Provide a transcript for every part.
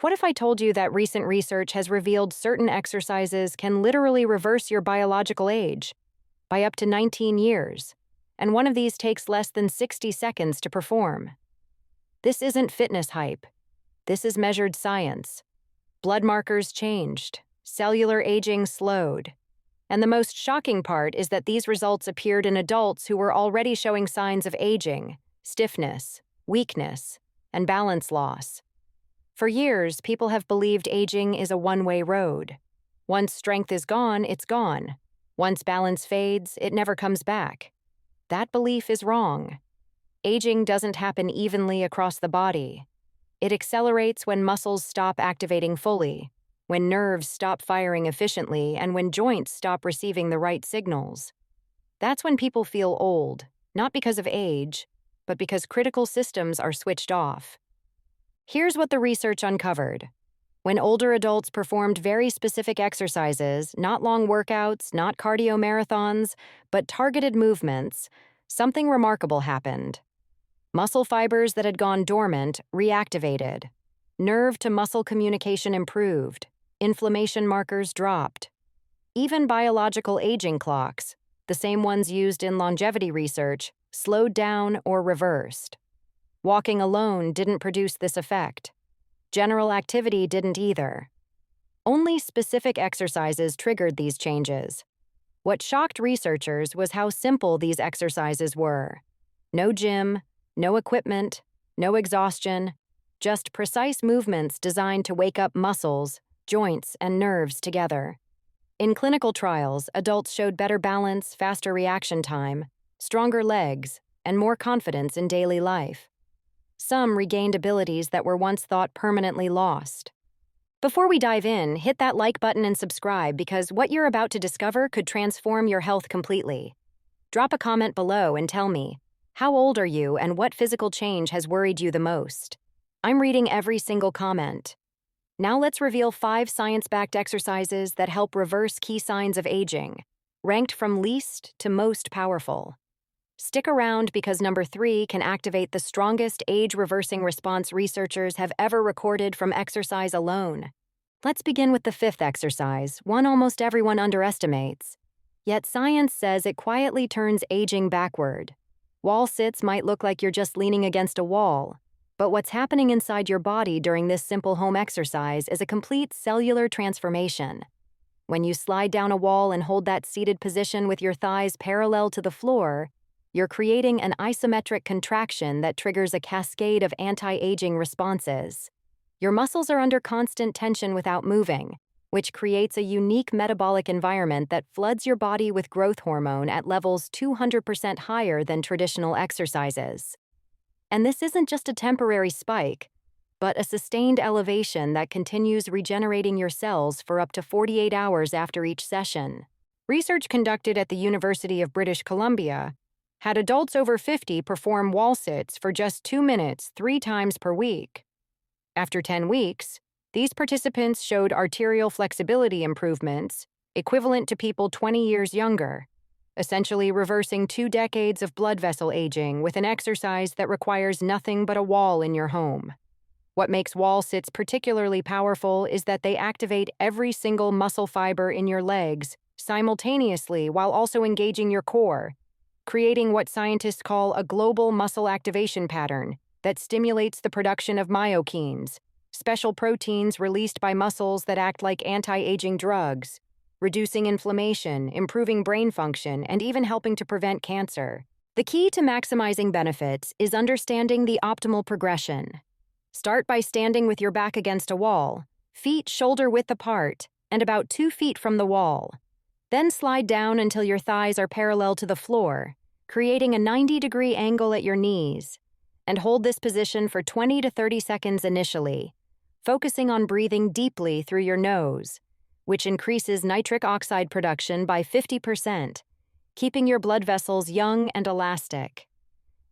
What if I told you that recent research has revealed certain exercises can literally reverse your biological age by up to 19 years, and one of these takes less than 60 seconds to perform? This isn't fitness hype. This is measured science. Blood markers changed, cellular aging slowed, and the most shocking part is that these results appeared in adults who were already showing signs of aging, stiffness, weakness, and balance loss. For years, people have believed aging is a one-way road. Once strength is gone, it's gone. Once balance fades, it never comes back. That belief is wrong. Aging doesn't happen evenly across the body. It accelerates when muscles stop activating fully, when nerves stop firing efficiently, and when joints stop receiving the right signals. That's when people feel old, not because of age, but because critical systems are switched off. Here's what the research uncovered. When older adults performed very specific exercises, not long workouts, not cardio marathons, but targeted movements, something remarkable happened. Muscle fibers that had gone dormant reactivated. Nerve-to-muscle communication improved. Inflammation markers dropped. Even biological aging clocks, the same ones used in longevity research, slowed down or reversed. Walking alone didn't produce this effect. General activity didn't either. Only specific exercises triggered these changes. What shocked researchers was how simple these exercises were. No gym, no equipment, no exhaustion, just precise movements designed to wake up muscles, joints, and nerves together. In clinical trials, adults showed better balance, faster reaction time, stronger legs, and more confidence in daily life. Some regained abilities that were once thought permanently lost. Before we dive in, hit that like button and subscribe because what you're about to discover could transform your health completely. Drop a comment below and tell me, how old are you and what physical change has worried you the most? I'm reading every single comment. Now let's reveal 5 science-backed exercises that help reverse key signs of aging, ranked from least to most powerful. Stick around because number 3 can activate the strongest age-reversing response researchers have ever recorded from exercise alone. Let's begin with the 5th exercise, one almost everyone underestimates. Yet science says it quietly turns aging backward. Wall sits might look like you're just leaning against a wall, but what's happening inside your body during this simple home exercise is a complete cellular transformation. When you slide down a wall and hold that seated position with your thighs parallel to the floor, you're creating an isometric contraction that triggers a cascade of anti-aging responses. Your muscles are under constant tension without moving, which creates a unique metabolic environment that floods your body with growth hormone at levels 200% higher than traditional exercises. And this isn't just a temporary spike, but a sustained elevation that continues regenerating your cells for up to 48 hours after each session. Research conducted at the University of British Columbia had adults over 50 perform wall sits for just 2 minutes 3 times per week. After 10 weeks, these participants showed arterial flexibility improvements equivalent to people 20 years younger, essentially reversing 2 decades of blood vessel aging with an exercise that requires nothing but a wall in your home. What makes wall sits particularly powerful is that they activate every single muscle fiber in your legs simultaneously while also engaging your core, creating what scientists call a global muscle activation pattern that stimulates the production of myokines, special proteins released by muscles that act like anti-aging drugs, reducing inflammation, improving brain function, and even helping to prevent cancer. The key to maximizing benefits is understanding the optimal progression. Start by standing with your back against a wall, feet shoulder-width apart, and about 2 feet from the wall. Then slide down until your thighs are parallel to the floor, creating a 90-degree angle at your knees, and hold this position for 20 to 30 seconds initially, focusing on breathing deeply through your nose, which increases nitric oxide production by 50%, keeping your blood vessels young and elastic.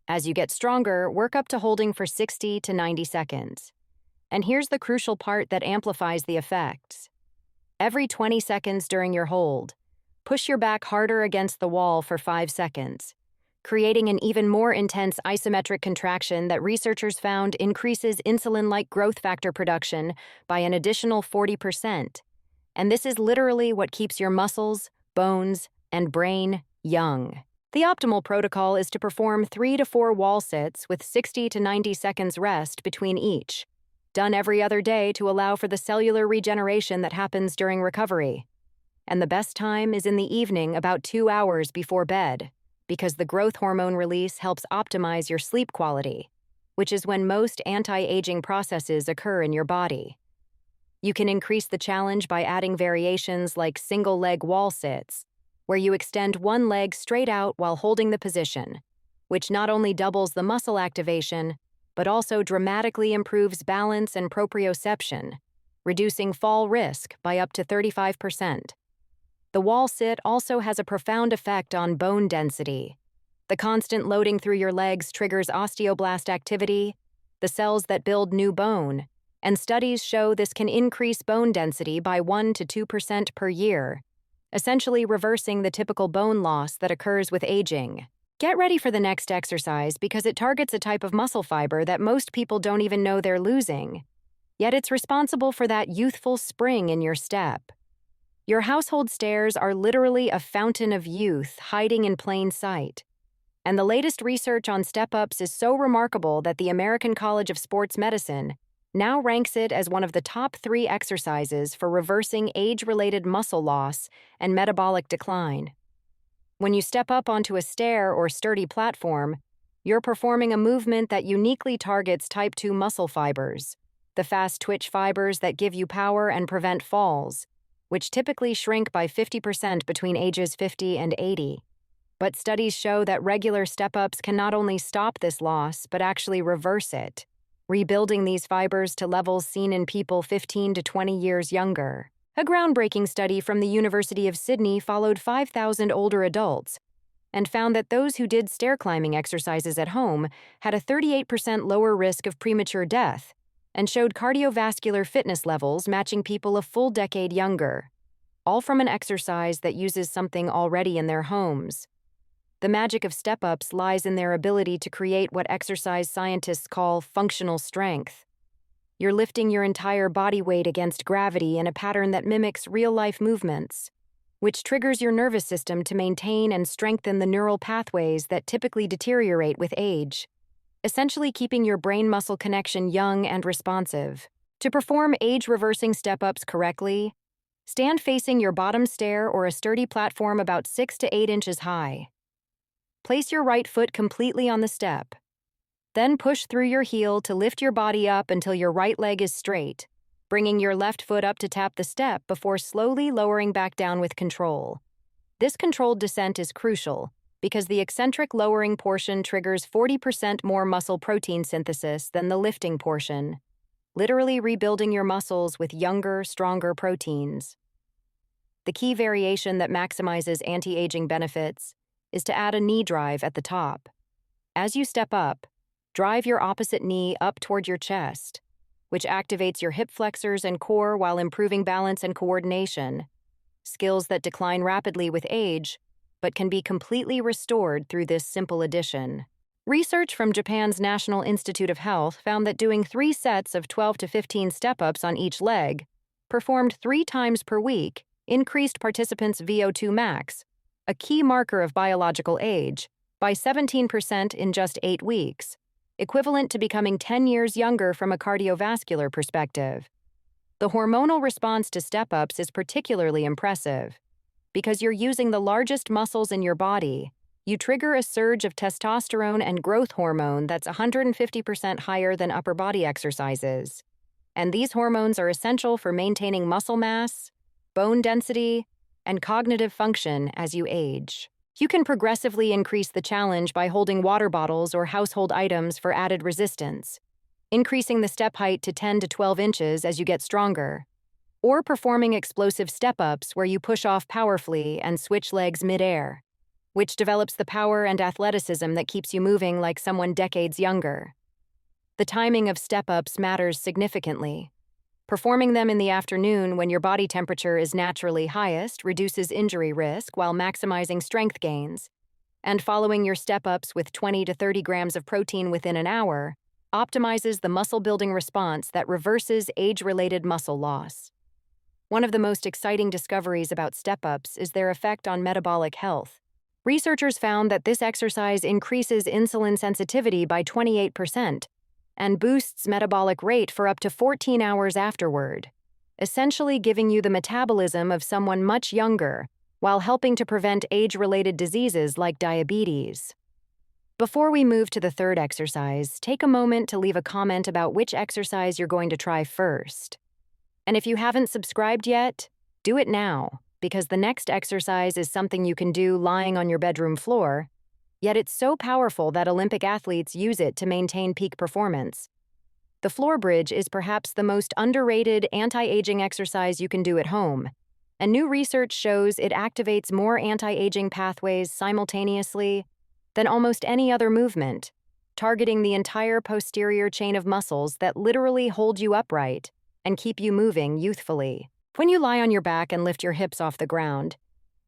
As you get stronger, work up to holding for 60 to 90 seconds. And here's the crucial part that amplifies the effects. Every 20 seconds during your hold, push your back harder against the wall for 5 seconds, creating an even more intense isometric contraction that researchers found increases insulin-like growth factor production by an additional 40%. And this is literally what keeps your muscles, bones, and brain young. The optimal protocol is to perform 3 to 4 wall sits with 60 to 90 seconds rest between each, done every other day to allow for the cellular regeneration that happens during recovery. And the best time is in the evening, about 2 hours before bed, because the growth hormone release helps optimize your sleep quality, which is when most anti-aging processes occur in your body. You can increase the challenge by adding variations like single-leg wall sits, where you extend one leg straight out while holding the position, which not only doubles the muscle activation, but also dramatically improves balance and proprioception, reducing fall risk by up to 35%. The wall sit also has a profound effect on bone density. The constant loading through your legs triggers osteoblast activity, the cells that build new bone, and studies show this can increase bone density by 1 to 2% per year, essentially reversing the typical bone loss that occurs with aging. Get ready for the next exercise because it targets a type of muscle fiber that most people don't even know they're losing. Yet it's responsible for that youthful spring in your step. Your household stairs are literally a fountain of youth hiding in plain sight. And the latest research on step-ups is so remarkable that the American College of Sports Medicine now ranks it as one of the top 3 exercises for reversing age-related muscle loss and metabolic decline. When you step up onto a stair or sturdy platform, you're performing a movement that uniquely targets type 2 muscle fibers, the fast twitch fibers that give you power and prevent falls, which typically shrink by 50% between ages 50 and 80. But studies show that regular step-ups can not only stop this loss, but actually reverse it, rebuilding these fibers to levels seen in people 15 to 20 years younger. A groundbreaking study from the University of Sydney followed 5,000 older adults and found that those who did stair climbing exercises at home had a 38% lower risk of premature death and showed cardiovascular fitness levels matching people a full decade younger, all from an exercise that uses something already in their homes. The magic of step-ups lies in their ability to create what exercise scientists call functional strength. You're lifting your entire body weight against gravity in a pattern that mimics real-life movements, which triggers your nervous system to maintain and strengthen the neural pathways that typically deteriorate with age, essentially keeping your brain-muscle connection young and responsive. To perform age-reversing step-ups correctly, stand facing your bottom stair or a sturdy platform about 6 to 8 inches high. Place your right foot completely on the step. Then push through your heel to lift your body up until your right leg is straight, bringing your left foot up to tap the step before slowly lowering back down with control. This controlled descent is crucial because the eccentric lowering portion triggers 40% more muscle protein synthesis than the lifting portion, literally rebuilding your muscles with younger, stronger proteins. The key variation that maximizes anti-aging benefits is to add a knee drive at the top. As you step up, drive your opposite knee up toward your chest, which activates your hip flexors and core while improving balance and coordination, skills that decline rapidly with age, but can be completely restored through this simple addition. Research from Japan's National Institute of Health found that doing 3 sets of 12 to 15 step-ups on each leg, performed 3 times per week, increased participants' VO2 max, a key marker of biological age, by 17% in just 8 weeks, equivalent to becoming 10 years younger from a cardiovascular perspective. The hormonal response to step-ups is particularly impressive. Because you're using the largest muscles in your body, you trigger a surge of testosterone and growth hormone that's 150% higher than upper body exercises. And these hormones are essential for maintaining muscle mass, bone density, and cognitive function as you age. You can progressively increase the challenge by holding water bottles or household items for added resistance, increasing the step height to 10 to 12 inches as you get stronger, or performing explosive step-ups where you push off powerfully and switch legs mid-air, which develops the power and athleticism that keeps you moving like someone decades younger. The timing of step-ups matters significantly. Performing them in the afternoon when your body temperature is naturally highest reduces injury risk while maximizing strength gains, And following your step-ups with 20 to 30 grams of protein within an hour optimizes the muscle-building response that reverses age-related muscle loss. One of the most exciting discoveries about step-ups is their effect on metabolic health. Researchers found that this exercise increases insulin sensitivity by 28% and boosts metabolic rate for up to 14 hours afterward, essentially giving you the metabolism of someone much younger while helping to prevent age-related diseases like diabetes. Before we move to the third exercise, take a moment to leave a comment about which exercise you're going to try first. And if you haven't subscribed yet, do it now, because the next exercise is something you can do lying on your bedroom floor, yet it's so powerful that Olympic athletes use it to maintain peak performance. The floor bridge is perhaps the most underrated anti-aging exercise you can do at home, and new research shows it activates more anti-aging pathways simultaneously than almost any other movement, targeting the entire posterior chain of muscles that literally hold you upright and keep you moving youthfully. When you lie on your back and lift your hips off the ground,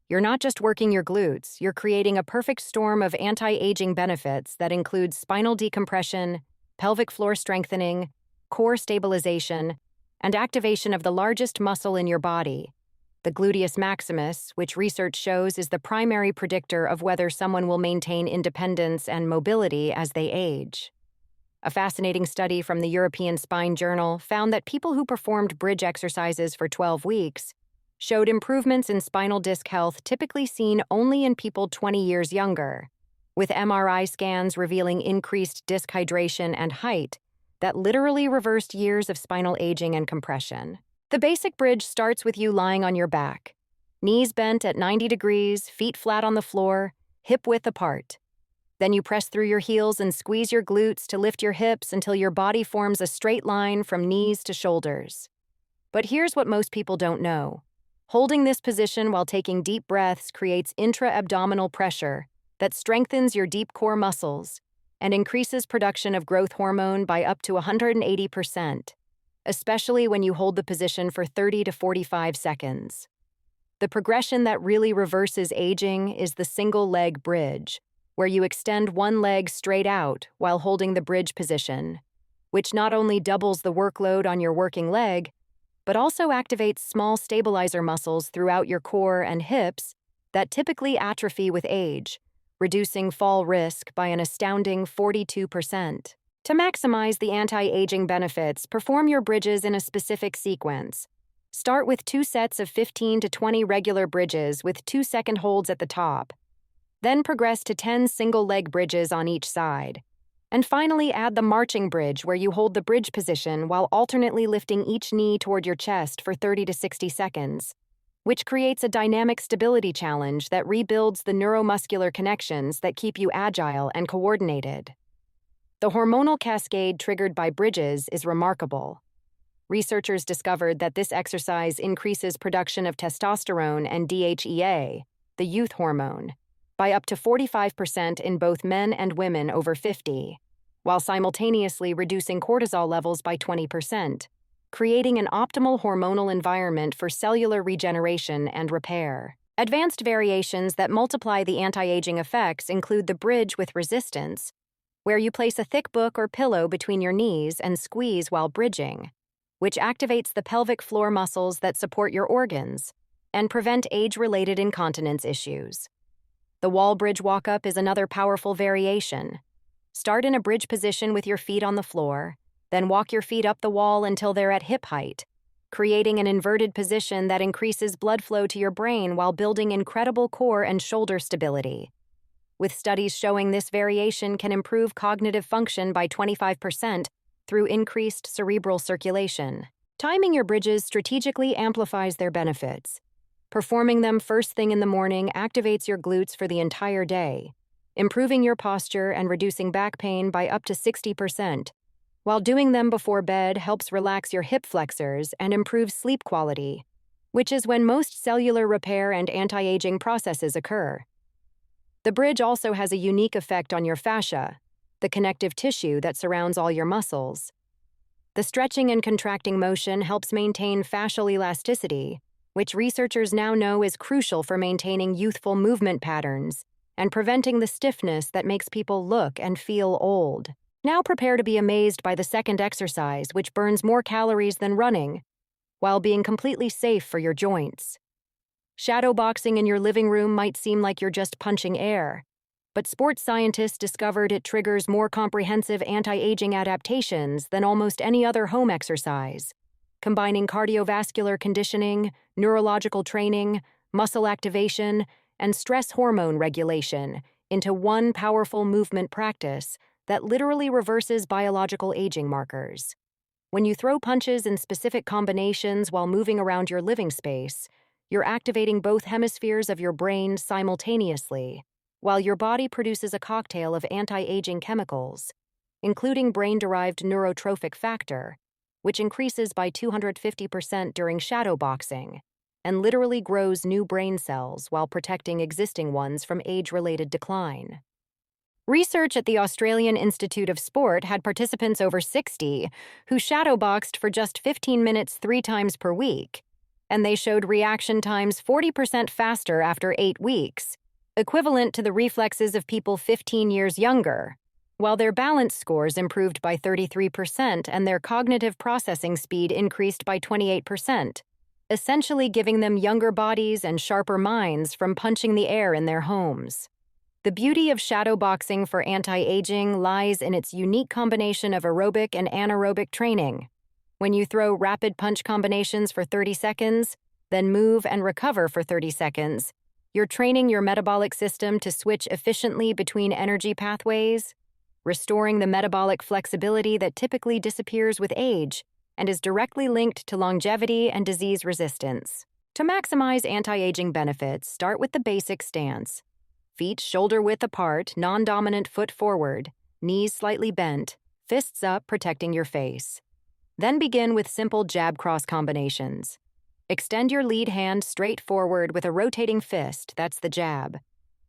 you're not just working your glutes, you're creating a perfect storm of anti-aging benefits that includes spinal decompression, pelvic floor strengthening, core stabilization, and activation of the largest muscle in your body, the gluteus maximus, which research shows is the primary predictor of whether someone will maintain independence and mobility as they age. A fascinating study from the European Spine Journal found that people who performed bridge exercises for 12 weeks showed improvements in spinal disc health typically seen only in people 20 years younger, with MRI scans revealing increased disc hydration and height that literally reversed years of spinal aging and compression. The basic bridge starts with you lying on your back, knees bent at 90 degrees, feet flat on the floor, hip width apart. Then you press through your heels and squeeze your glutes to lift your hips until your body forms a straight line from knees to shoulders. But here's what most people don't know. Holding this position while taking deep breaths creates intra-abdominal pressure that strengthens your deep core muscles and increases production of growth hormone by up to 180%. Especially when you hold the position for 30 to 45 seconds. The progression that really reverses aging is the single-leg bridge, where you extend one leg straight out while holding the bridge position, which not only doubles the workload on your working leg, but also activates small stabilizer muscles throughout your core and hips that typically atrophy with age, reducing fall risk by an astounding 42%. To maximize the anti-aging benefits, perform your bridges in a specific sequence. Start with 2 sets of 15 to 20 regular bridges with 2-second holds at the top. Then progress to 10 single-leg bridges on each side. And finally, add the marching bridge where you hold the bridge position while alternately lifting each knee toward your chest for 30 to 60 seconds, which creates a dynamic stability challenge that rebuilds the neuromuscular connections that keep you agile and coordinated. The hormonal cascade triggered by bridges is remarkable. Researchers discovered that this exercise increases production of testosterone and DHEA, the youth hormone, by up to 45% in both men and women over 50, while simultaneously reducing cortisol levels by 20%, creating an optimal hormonal environment for cellular regeneration and repair. Advanced variations that multiply the anti-aging effects include the bridge with resistance, where you place a thick book or pillow between your knees and squeeze while bridging, which activates the pelvic floor muscles that support your organs and prevent age-related incontinence issues. The wall bridge walk-up is another powerful variation. Start in a bridge position with your feet on the floor, then walk your feet up the wall until they're at hip height, creating an inverted position that increases blood flow to your brain while building incredible core and shoulder stability. With studies showing this variation can improve cognitive function by 25% through increased cerebral circulation. Timing your bridges strategically amplifies their benefits. Performing them first thing in the morning activates your glutes for the entire day, improving your posture and reducing back pain by up to 60%, while doing them before bed helps relax your hip flexors and improve sleep quality, which is when most cellular repair and anti-aging processes occur. The bridge also has a unique effect on your fascia, the connective tissue that surrounds all your muscles. The stretching and contracting motion helps maintain fascial elasticity, which researchers now know is crucial for maintaining youthful movement patterns and preventing the stiffness that makes people look and feel old. Now prepare to be amazed by the second exercise, which burns more calories than running, while being completely safe for your joints. Shadowboxing in your living room might seem like you're just punching air, but sports scientists discovered it triggers more comprehensive anti-aging adaptations than almost any other home exercise, combining cardiovascular conditioning, neurological training, muscle activation, and stress hormone regulation into one powerful movement practice that literally reverses biological aging markers. When you throw punches in specific combinations while moving around your living space, you're activating both hemispheres of your brain simultaneously, while your body produces a cocktail of anti-aging chemicals, including brain-derived neurotrophic factor, which increases by 250% during shadowboxing and literally grows new brain cells while protecting existing ones from age-related decline. Research at the Australian Institute of Sport had participants over 60 who shadowboxed for just 15 minutes 3 times per week, and they showed reaction times 40% faster after 8 weeks, equivalent to the reflexes of people 15 years younger, while their balance scores improved by 33% and their cognitive processing speed increased by 28%, essentially giving them younger bodies and sharper minds from punching the air in their homes. The beauty of shadowboxing for anti-aging lies in its unique combination of aerobic and anaerobic training. When you throw rapid punch combinations for 30 seconds, then move and recover for 30 seconds, you're training your metabolic system to switch efficiently between energy pathways, restoring the metabolic flexibility that typically disappears with age and is directly linked to longevity and disease resistance. To maximize anti-aging benefits, start with the basic stance. Feet shoulder-width apart, non-dominant foot forward, knees slightly bent, fists up protecting your face. Then begin with simple jab-cross combinations. Extend your lead hand straight forward with a rotating fist, that's the jab.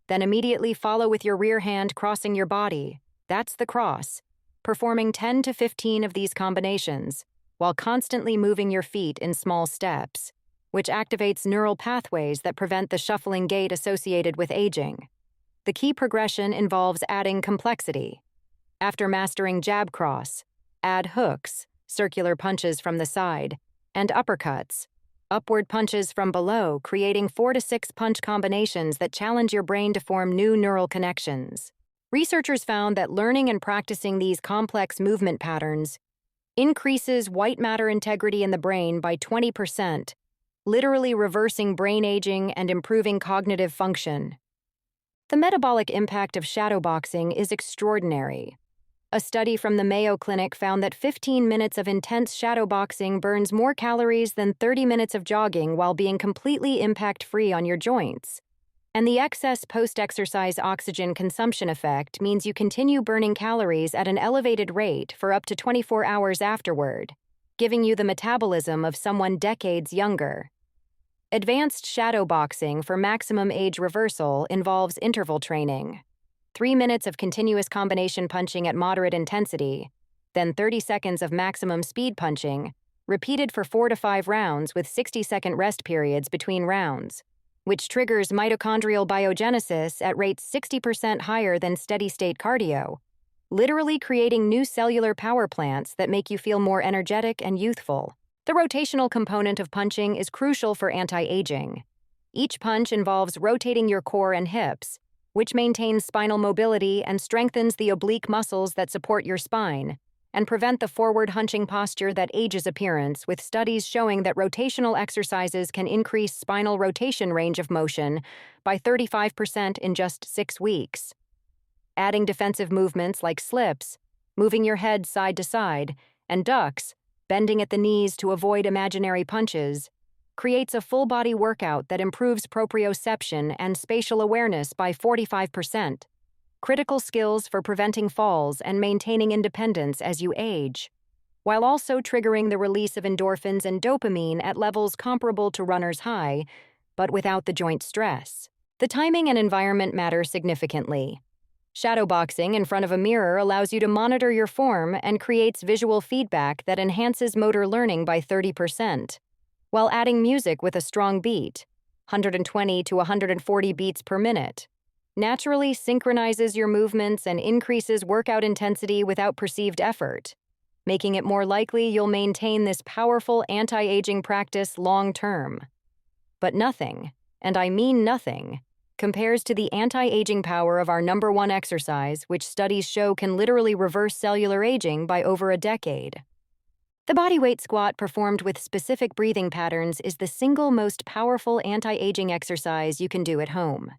Then immediately follow with your rear hand crossing your body, that's the cross, performing 10 to 15 of these combinations, while constantly moving your feet in small steps, which activates neural pathways that prevent the shuffling gait associated with aging. The key progression involves adding complexity. After mastering jab cross, add hooks, circular punches from the side, and uppercuts, upward punches from below, creating 4 to 6 punch combinations that challenge your brain to form new neural connections. Researchers found that learning and practicing these complex movement patterns increases white matter integrity in the brain by 20%, literally reversing brain aging and improving cognitive function. The metabolic impact of shadowboxing is extraordinary. A study from the Mayo Clinic found that 15 minutes of intense shadowboxing burns more calories than 30 minutes of jogging while being completely impact-free on your joints. And the excess post-exercise oxygen consumption effect means you continue burning calories at an elevated rate for up to 24 hours afterward, giving you the metabolism of someone decades younger. Advanced shadowboxing for maximum age reversal involves interval training. 3 minutes of continuous combination punching at moderate intensity, then 30 seconds of maximum speed punching, repeated for 4 to 5 rounds with 60-second rest periods between rounds, which triggers mitochondrial biogenesis at rates 60% higher than steady-state cardio, literally creating new cellular power plants that make you feel more energetic and youthful. The rotational component of punching is crucial for anti-aging. Each punch involves rotating your core and hips, which maintains spinal mobility and strengthens the oblique muscles that support your spine and prevent the forward hunching posture that ages appearance, with studies showing that rotational exercises can increase spinal rotation range of motion by 35% in just 6 weeks. Adding defensive movements like slips, moving your head side to side, and ducks, bending at the knees to avoid imaginary punches, creates a full-body workout that improves proprioception and spatial awareness by 45%, critical skills for preventing falls and maintaining independence as you age, while also triggering the release of endorphins and dopamine at levels comparable to runner's high, but without the joint stress. The timing and environment matter significantly. Shadowboxing in front of a mirror allows you to monitor your form and creates visual feedback that enhances motor learning by 30%, while adding music with a strong beat, 120 to 140 beats per minute, naturally synchronizes your movements and increases workout intensity without perceived effort, making it more likely you'll maintain this powerful anti-aging practice long-term. But nothing, and I mean nothing, compares to the anti-aging power of our number one exercise, which studies show can literally reverse cellular aging by over a decade. The bodyweight squat performed with specific breathing patterns is the single most powerful anti-aging exercise you can do at home.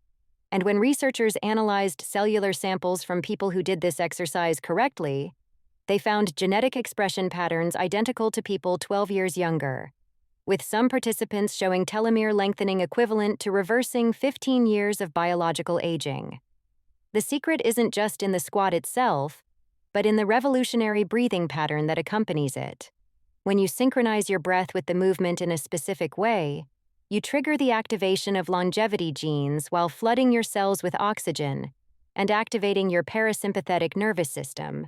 And when researchers analyzed cellular samples from people who did this exercise correctly, they found genetic expression patterns identical to people 12 years younger, with some participants showing telomere lengthening equivalent to reversing 15 years of biological aging. The secret isn't just in the squat itself, but in the revolutionary breathing pattern that accompanies it. When you synchronize your breath with the movement in a specific way, you trigger the activation of longevity genes while flooding your cells with oxygen and activating your parasympathetic nervous system,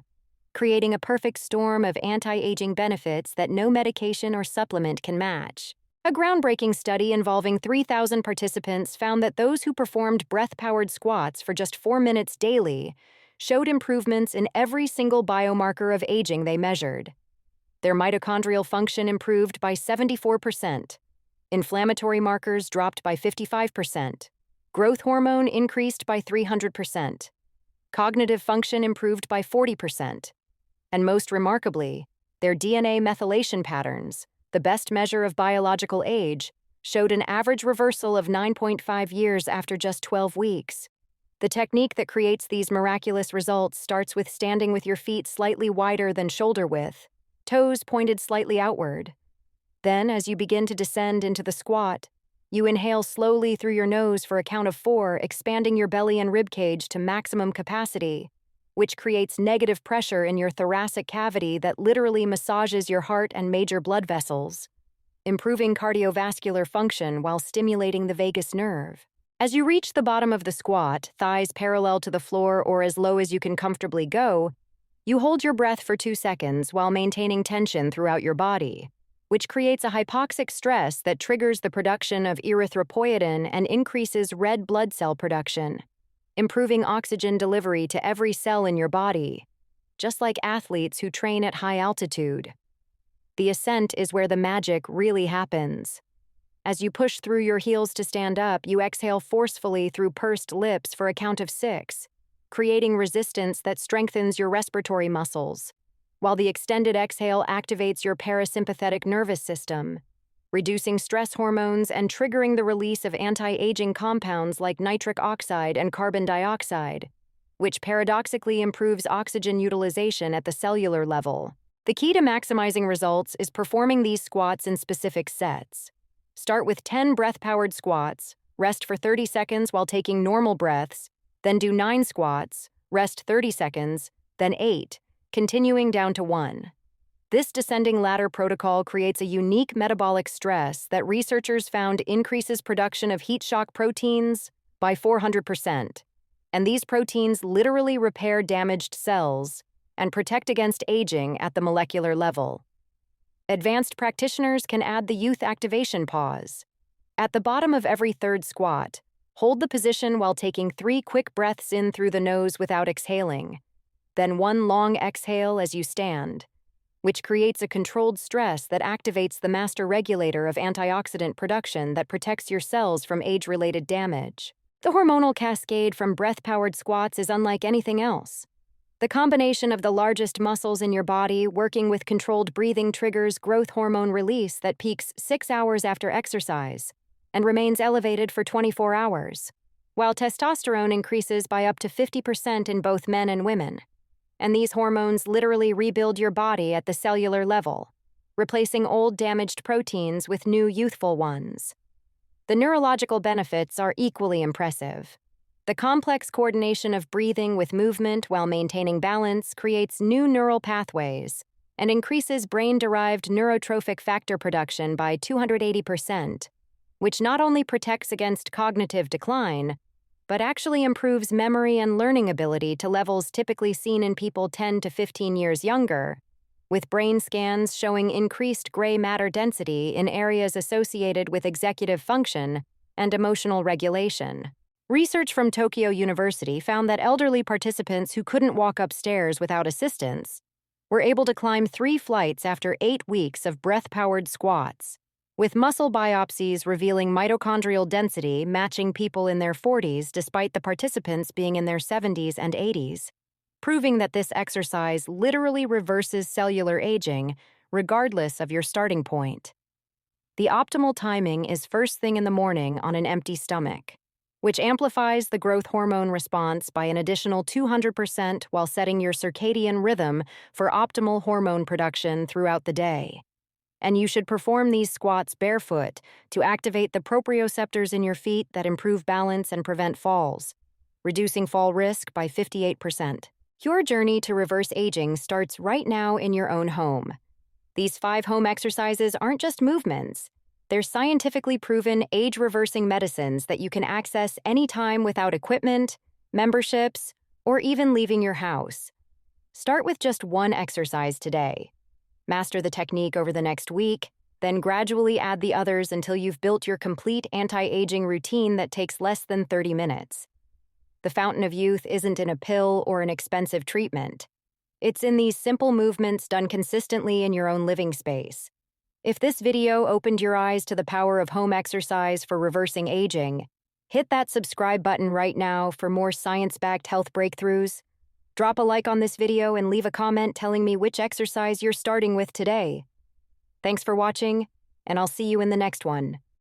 creating a perfect storm of anti-aging benefits that no medication or supplement can match. A groundbreaking study involving 3,000 participants found that those who performed breath-powered squats for just 4 minutes daily showed improvements in every single biomarker of aging they measured. Their mitochondrial function improved by 74%. Inflammatory markers dropped by 55%. Growth hormone increased by 300%. Cognitive function improved by 40%. And most remarkably, their DNA methylation patterns, the best measure of biological age, showed an average reversal of 9.5 years after just 12 weeks. The technique that creates these miraculous results starts with standing with your feet slightly wider than shoulder width, toes pointed slightly outward. Then, as you begin to descend into the squat, you inhale slowly through your nose for a count of 4, expanding your belly and ribcage to maximum capacity, which creates negative pressure in your thoracic cavity that literally massages your heart and major blood vessels, improving cardiovascular function while stimulating the vagus nerve. As you reach the bottom of the squat, thighs parallel to the floor or as low as you can comfortably go, you hold your breath for 2 seconds while maintaining tension throughout your body, which creates a hypoxic stress that triggers the production of erythropoietin and increases red blood cell production, improving oxygen delivery to every cell in your body, just like athletes who train at high altitude. The ascent is where the magic really happens. As you push through your heels to stand up, you exhale forcefully through pursed lips for a count of 6, creating resistance that strengthens your respiratory muscles, while the extended exhale activates your parasympathetic nervous system, reducing stress hormones and triggering the release of anti-aging compounds like nitric oxide and carbon dioxide, which paradoxically improves oxygen utilization at the cellular level. The key to maximizing results is performing these squats in specific sets. Start with 10 breath-powered squats, rest for 30 seconds while taking normal breaths, then do 9 squats, rest 30 seconds, then 8, continuing down to 1. This descending ladder protocol creates a unique metabolic stress that researchers found increases production of heat shock proteins by 400%. And these proteins literally repair damaged cells and protect against aging at the molecular level. Advanced practitioners can add the youth activation pause. At the bottom of every third squat, hold the position while taking 3 quick breaths in through the nose without exhaling, then 1 long exhale as you stand, which creates a controlled stress that activates the master regulator of antioxidant production that protects your cells from age-related damage. The hormonal cascade from breath-powered squats is unlike anything else. The combination of the largest muscles in your body working with controlled breathing triggers growth hormone release that peaks 6 hours after exercise and remains elevated for 24 hours, while testosterone increases by up to 50% in both men and women. And these hormones literally rebuild your body at the cellular level, replacing old damaged proteins with new youthful ones. The neurological benefits are equally impressive. The complex coordination of breathing with movement while maintaining balance creates new neural pathways and increases brain-derived neurotrophic factor production by 280%, which not only protects against cognitive decline, but actually improves memory and learning ability to levels typically seen in people 10 to 15 years younger, with brain scans showing increased gray matter density in areas associated with executive function and emotional regulation. Research from Tokyo University found that elderly participants who couldn't walk upstairs without assistance were able to climb 3 flights after 8 weeks of breath-powered squats, with muscle biopsies revealing mitochondrial density matching people in their 40s despite the participants being in their 70s and 80s, proving that this exercise literally reverses cellular aging regardless of your starting point. The optimal timing is first thing in the morning on an empty stomach, which amplifies the growth hormone response by an additional 200% while setting your circadian rhythm for optimal hormone production throughout the day. And you should perform these squats barefoot to activate the proprioceptors in your feet that improve balance and prevent falls, reducing fall risk by 58%. Your journey to reverse aging starts right now in your own home. These 5 home exercises aren't just movements. They're scientifically proven age-reversing medicines that you can access anytime without equipment, memberships, or even leaving your house. Start with just 1 exercise today. Master the technique over the next week, then gradually add the others until you've built your complete anti-aging routine that takes less than 30 minutes. The fountain of youth isn't in a pill or an expensive treatment. It's in these simple movements done consistently in your own living space. If this video opened your eyes to the power of home exercise for reversing aging, hit that subscribe button right now for more science-backed health breakthroughs. Drop a like on this video and leave a comment telling me which exercise you're starting with today. Thanks for watching, and I'll see you in the next one.